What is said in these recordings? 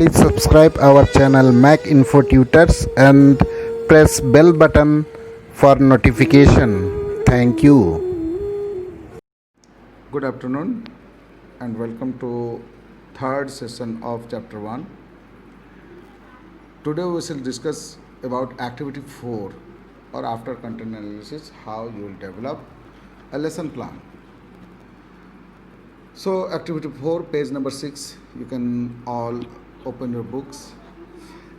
Please subscribe our channel Mac Info Tutors and press bell button for notification. Thank you. Good afternoon and welcome to third session of chapter 1. Today we shall discuss about activity 4 or after content analysis, how you will develop a lesson plan. So activity 4, page number 6, you can all open your books.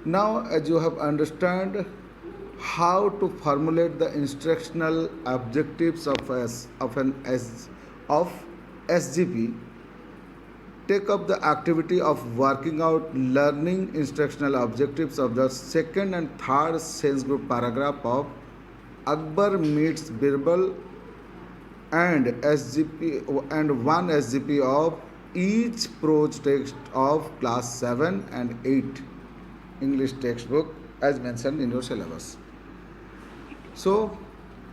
Now as you have understand how to formulate the instructional objectives of SGP, take up the activity of working out learning instructional objectives of the second and third sense group paragraph of Akbar meets Birbal and SGP and one SGP of each prose text of class 7 and 8 English textbook as mentioned in your syllabus. So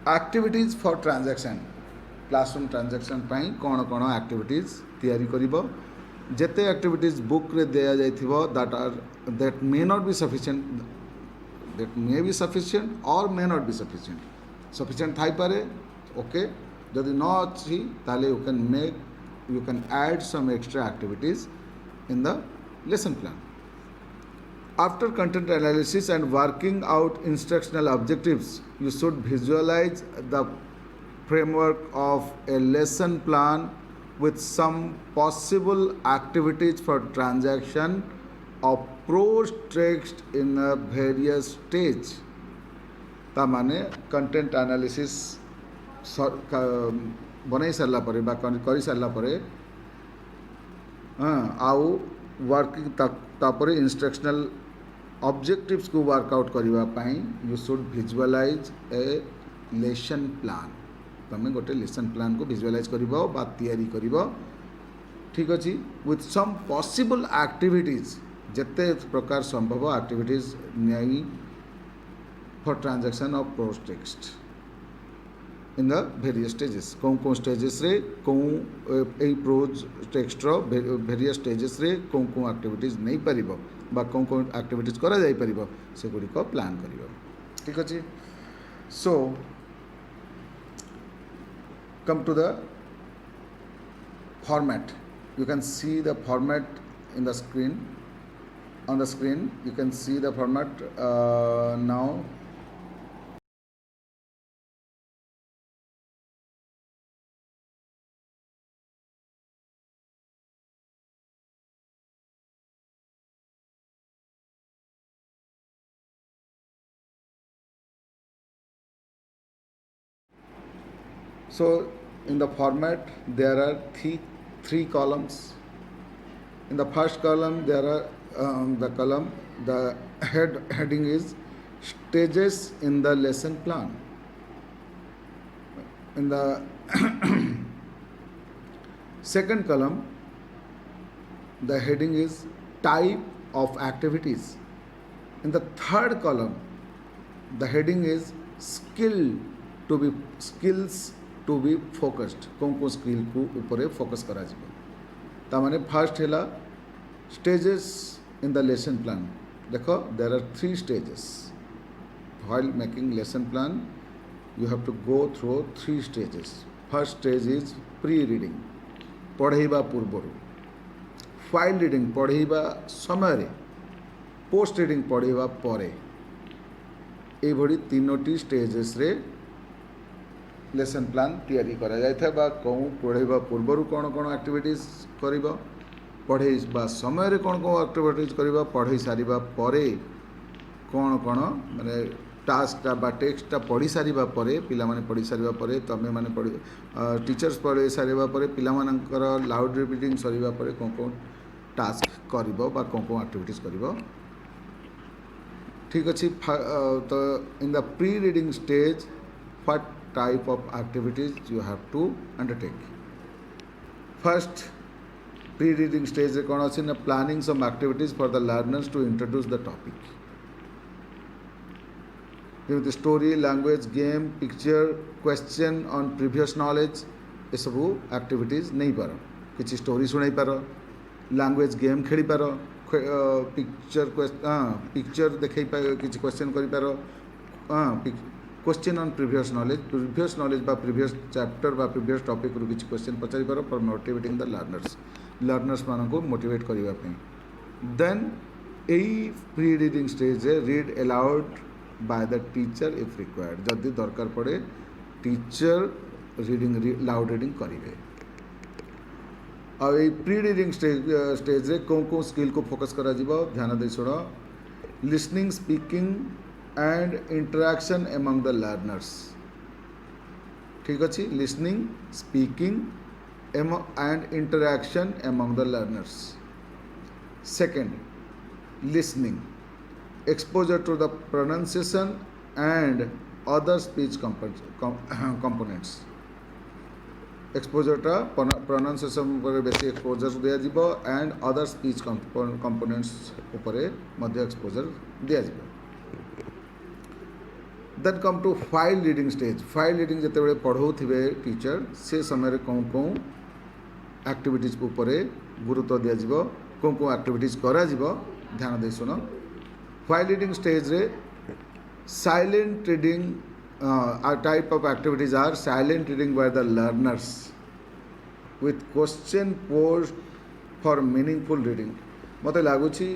activities for transaction, classroom transaction ପାଇଁ କ'ଣ କ'ଣ activities ତିଆରି କରିବ. ଯେତେ activities book ରେ ଦିଆଯାଇଥିବ that may not be sufficient, that may be sufficient or may not be sufficient. Sufficient ଥାଇପାରେ, okay. ଯଦି ନ ଅଛି ତାହେଲେ you can add some extra activities in the lesson plan. After content analysis and working out instructional objectives, you should visualize the framework of a lesson plan with some possible activities for transaction of prose text in a various stage. तामाने content analysis बनाई सारा परे बा करी सारा परे आउ working तापरे instructional objectives को वर्कआउट करबा पई you should visualise a lesson plan. तमे गोटे लेसन प्लान को विजुअलाइज करबो बा तैयारी करबो, ठीक अछि, विथ सम पॉसिबल एक्टिविटीज, जते प्रकार संभव एक्टिविटीज न्याई for transaction of prose text in the various stages. कौन स्टेजेस रे ए प्रोज टेक्स्ट रो वेरियस स्टेजेस रे कौन एक्टिविटीज नहीं पारिबो बा कौन एक्टिविटीज करा जाई पारिबो से गुडी को प्लान करिवो, ठीक अछि. सो come to the format. You can see the format in the screen. On the screen you can see the format now. So in the format there are three columns. In the first column there are the heading is stages in the lesson plan. In the second column the heading is type of activities. In the third column the heading is skills to be focused. कौन skill को ऊपर focus करा जिवो. तामाने first हैला stages in the lesson plan. देखो there are 3 stages. While making lesson plan you have to go through 3 stages. First stage is pre-reading, पढ़ेबा पूर्वरु. While reading, पढ़ेबा समय रे. Post reading, पढ़ेबा परे. ए भड़ी तीनोटी स्टेजेस रे लेसन प्लान तैयारी करा जायथा बा कहूँ पढ़ेबा पूर्वरु कौन कौन एक्टिविटीज करिबा, पढ़ेबा समय रे कौन कौन एक्टिविटीज करिबा, पढ़े सारिबा परे कौन कौन माने टास्कटा बा टेक्स्टटा पढ़ी सारिबा परे, पिला माने पढ़ी सारिबा परे, तमे माने पढ़ी टीचर्स पढ़े सारिबा परे, पिला मानकर लाउड रिपीटिंग सरिबा परे कौन कौन टास्क करिबो बा कौन कौन एक्टिविटीज करिबो, ठीक अछि. तो in the pre reading stage what type of activities you have to undertake. First pre-reading stage रे कोन अछि ना planning some activities for the learners to introduce the topic. With the story, language, game, picture, question on previous knowledge, ए सब activities नहीं पारो. किछि story सुनाई पारो, language game खेली पारो, picture picture देखै किसी क्वेश्चन करिपार क्वेश्चन ऑन प्रीवियस नॉलेज बा previous chapter बा प्रीवियस टॉपिक रु किसी क्वेश्चन पचारि पार फॉर मोटिवेटिंग द लर्नर्स मान को मोटिवेट करबा पई देन एई प्री रीडिंग स्टेज रे read aloud by the teacher if required जदि दरकार पड़े टीचर रीडिंग लाउड रीडिंग करेंगे और ये प्री रीडिंग स्टेज रे कौन स्किल को फोकस करा ध्यान दे शुण listening speaking and interaction among the learners ठीक अच्छे listening speaking and interaction among the learners second listening exposure to the pronunciation and other speech components exposure टा pronunciation पर बेसी exposure दिया जिवो and other speech components ऊपर मध्य exposure दिया जिवो then come to file reading stage file reading जते बेले पढ़ो थिबे टीचर से समय रे कौन एक्टिविटीज ऊपर गुरुत्व दिया जिवो कौन एक्टिविटीज करा जिवो ध्यान दे सुनो While reading stage रे silent reading a type of activities are silent reading by the learners with question posed for meaningful reading मते लागुची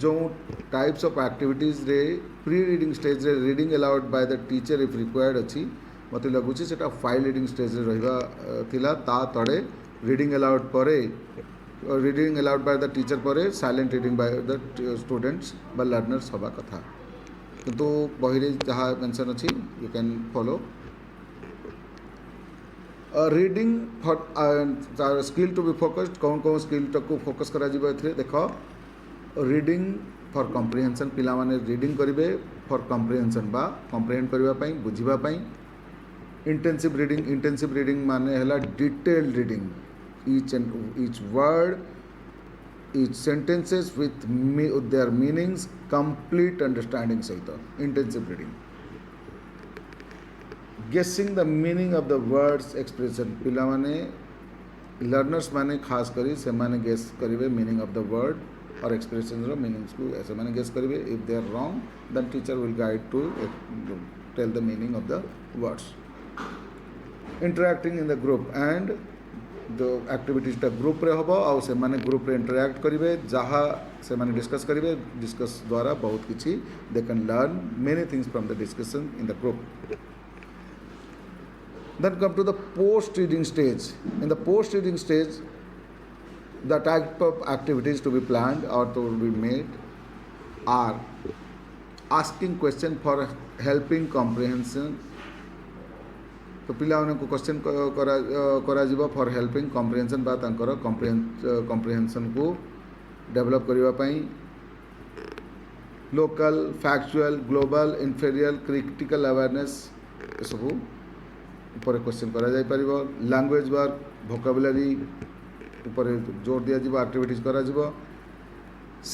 जो टाइप्स ऑफ एक्टिविटीज रे प्री रीडिंग स्टेज रे reading aloud by the teacher if required अछि मते लागुची सेटा file reading stage रे रहबा थिला ता तड़े रीडिंग अलाउड परे reading aloud by the teacher पर silent reading by the students बा लर्नर्स हवा कथा किंतु बहिरे जहाँ मेंशन अच्छी you can follow reading for skill to be focused कौन स्किल को फोकस करा जिवो एथरे देखो रीडिंग फॉर कॉम्प्रिहेंशन पिला माने रीडिंग करिवे फॉर कॉम्प्रिहेंशन बा कॉम्प्रिहेंड करबा पई बुझिबा पई इंटेंसिव रीडिंग माने हला detailed reading each word, each sentences with their meanings, complete understanding सहित intensive reading. Guessing the meaning of the words expression पिला माने learners माने खास करी से माने guess करिवे meaning of the word और expression रो meanings को ऐसे माने guess करिवे if they are wrong then teacher will guide to tell the meaning of the words. Interacting in the group and जो एक्टिविटीजटा ग्रुप रे होबो आ से माने ग्रुप रे इंटरैक्ट करिवे जहाँ से माने डिस्कस करिवे डिस्कस द्वारा बहुत किछि they can learn many things from the discussion in the group then come to the post reading stage in the post reading stage the type of activities to be planned और to be made are asking question for helping comprehension तो पिला को question करा जिवो for helping comprehension बा तांकर comprehension को develop करिवा पई local factual global inferential critical awareness सब ऊपर क्वेश्चन करा जाय परिबो लैंग्वेज वर्क वोकैबुलरी ऊपर जोर दिया जिवो एक्टिविटीज करा जिवो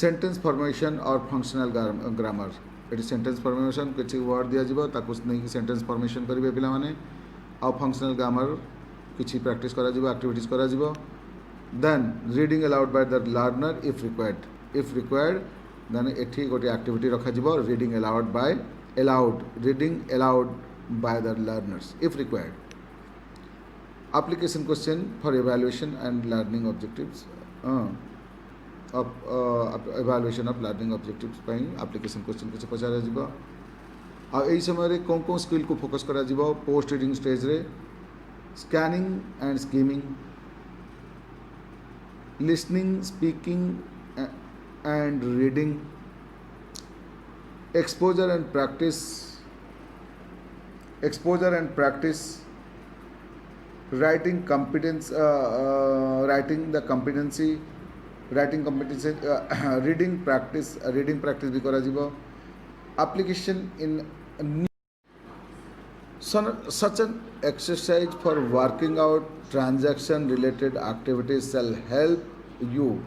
सेंटेंस फॉर्मेशन और functional grammar eighty sentence formation किछि वर्ड दिया जिवो ताकु नहीं सेंटेंस फॉर्मेशन करिवे पिला माने और फंक्शनल ग्रामर किसी प्रैक्टिस करा जिवो एक्टिविटीज करा जिवो then reading aloud by the learner if required then एठी गोटे एक्टिविटी रखा जिवो reading aloud by the learners if required application question for evaluation and learning objectives evaluation of learning objectives पई एप्लीकेशन क्वेश्चन किछि पचारा जिवो आ यही समय कौन स्किल को फोकस करा जिवो पोस्ट रीडिंग स्टेज रे scanning and skimming listening speaking and reading exposure and practice writing competence reading practice भी करा जिवो application in such an exercise for working out transaction related activities shall help you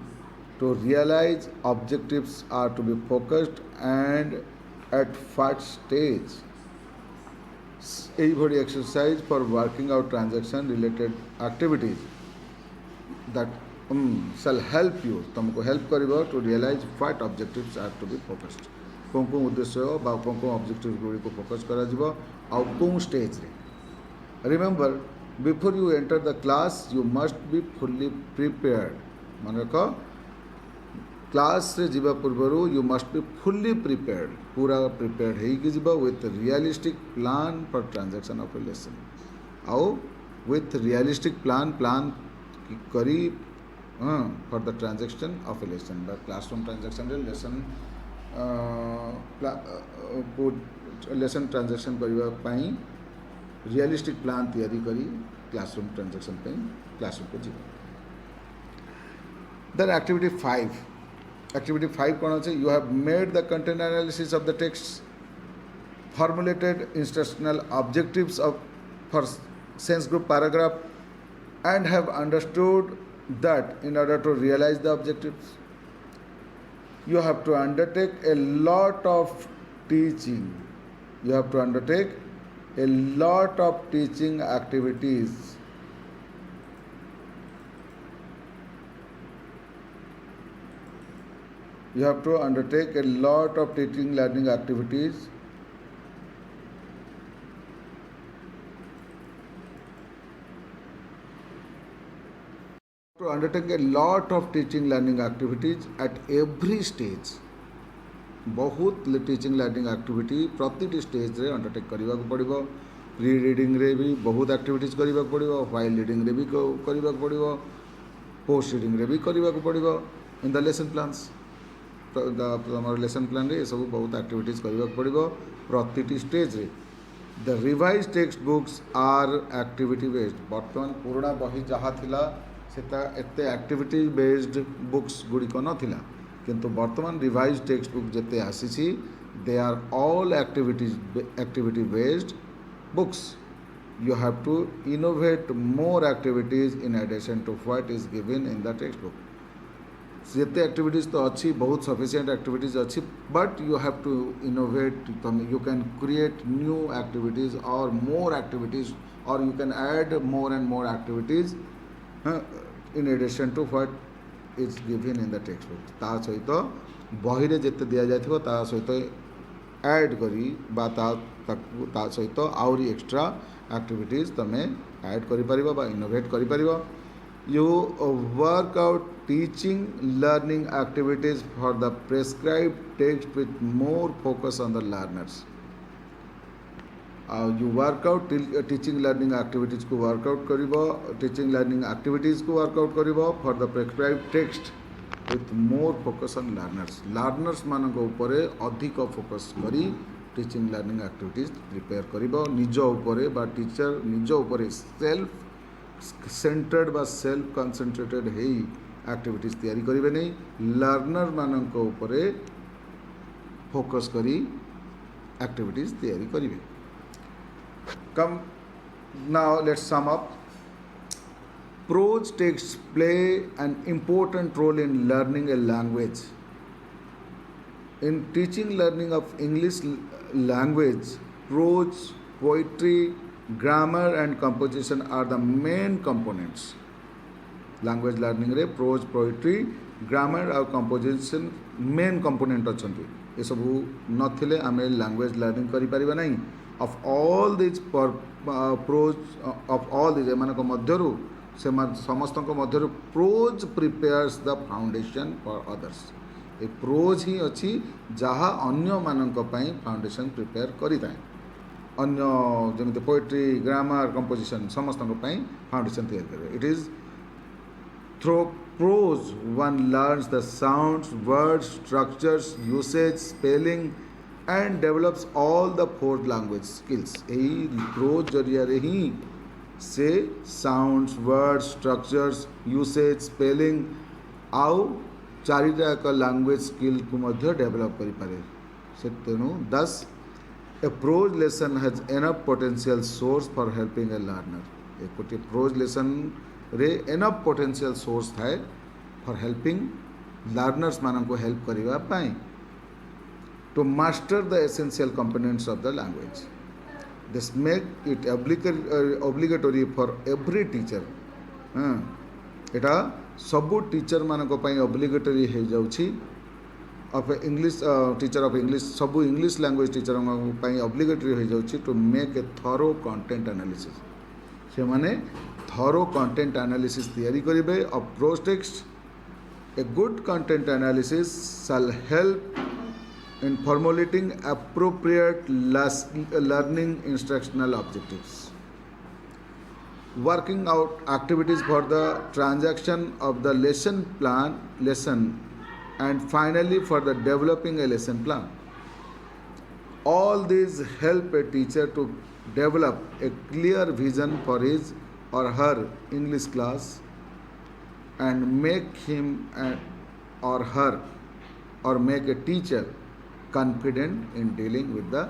to realize objectives are to be focused and at first stage a exercise for working out transaction related activities that shall help you तुमको help करिवो to realise what objectives are to be focused कौन कौन उद्देश्य बा कौन कौन objectives Gudi को focus करा जिवो आउ कौन स्टेज रे remember before you enter the class you must be fully prepared मन रख क्लास रे जीवा पूर्व you must be fully prepared पूरा प्रिपेयर्ड होइकी जीवा with realistic plan for transaction of A lesson आउ विथ रियलिस्टिक प्लान करी for the transaction of A lesson बा क्लासरूम ट्रांजैक्शन रे लेसन ट्रांजैक्शन करबा पई रियलिस्टिक प्लान तैयारी करी क्लासरूम ट्रांजैक्शन पे क्लासरूम को जीवा देन एक्टिविटी 5 कौन अच्छे you have made the content analysis of the text formulated instructional objectives of for sense group paragraph and have understood that in order to realize the objectives you have to undertake a lot of teaching activities you have to undertake a lot of teaching learning activities to undertake a lot of teaching learning activities at every stage बहुत teaching learning activity प्रति stage रे undertake करने को पड़ो pre reading रे भी बहुत activities करने को पड़ो व्हाइल रीडिंग रे भी करने को पड़ो पोस्ट रीडिंग रे भी करने को पड़ो in the lesson plans lesson plan रे सब बहुत एक्टिविटीज करने को पड़ो प्रति स्टेज रे the revise textbooks are activity based बर्तमान पुराना बही जहाँ थिला सेटा एते एक्टिविटी बेस्ड बुक्स गुड़िक नाला किंतु वर्तमान रिवाइज टेक्स्ट बुक जिते आसी they are all activity based books you have to innovate more activities in addition to what is given in the textbook जिते एक्टिविटीज तो अच्छी बहुत सफिशिएंट एक्टिविटीज अच्छी but you have to innovate you can create new activities और more activities और you can add more and more activities in addition to what is given in the textbook ता सहित बही रे जिते दि जाइथिबो ता सहित ऐड करी बा ता सहित आउरी एक्स्ट्रा एक्टिविटीज तमे ऐड करि परिबो बा इनोवेट करि परिबो you work out teaching learning activities for the prescribed text with more focus on the learners you work out teaching learning activities को वर्कआउट करिबो टीचिंग लर्निंग एक्टिविटीज को वर्कआउट करिबो for the prescribed text with more focus on learners मानक ऊपर अधिक focus करी teaching learning activities prepare करिबो निज ऊपर बा टीचर निज ऊपर सेल्फ सेंटर्ड बा सेल्फ कंसंट्रेटेड हेई एक्टिविटीज तैयारी करिवे नै लर्नर मानक ऊपर फोकस करी एक्टिविटीज तैयारी करिवे Come now, let's sum up. Prose texts play an important role in learning a language. In teaching learning of English language, prose, poetry, grammar and composition are the main components. Language learning रे prose, poetry, grammar और composition main component अच्छन्ति ये सब नथिले आमे language learning करि परिबा नहीं of all these prose of all these एमानक मध्यरु से समस्त मध्यरु prose prepares the foundation for others A prose ही अच्छी जहाँ अन्य मानक पई फाउंडेशन प्रिपेयर करि थाए अन्य जमिते पोएट्री ग्रामर कंपोजिशन समस्त पई फाउंडेशन तैयार करे it is through prose one learns the sounds words structures usage spelling and develops all the fourth language skills यही prose जरिया रे ही से sounds words structures usage spelling आउ चारिटा एक लैंग्वेज स्किल को मध्य डेवलप करि पारे से तेनु 10 a prose lesson has enough potential source for helping a learner एक कोटी prose lesson रे enough potential source थाए for helping learners मानन को हेल्प करिवा पाई to master the essential components of the language. This make it obligatory for every teacher. एटा सबू teacher मानक ऑब्लिगेटरी हो जाउछि of English teacher of English सबू इंग्लिश लैंग्वेज टीचर ऑब्लिगेटरी हो जाउछि to make a thorough content analysis से माने thorough content analysis तैयारी करिवे of prose text a good content analysis shall help in formulating appropriate learning instructional objectives, working out activities for the transaction of the lesson, and finally for the developing a lesson plan. All these help a teacher to develop a clear vision for his or her English class and make him or her or make a teacher confident in dealing with the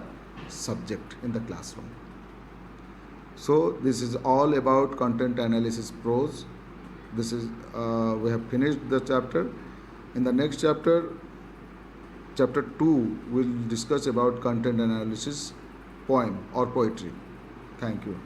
subject in the classroom. So this is all about content analysis pros. This is we have finished the chapter. In the next chapter, chapter 2, we'll discuss about content analysis poem or poetry. Thank you.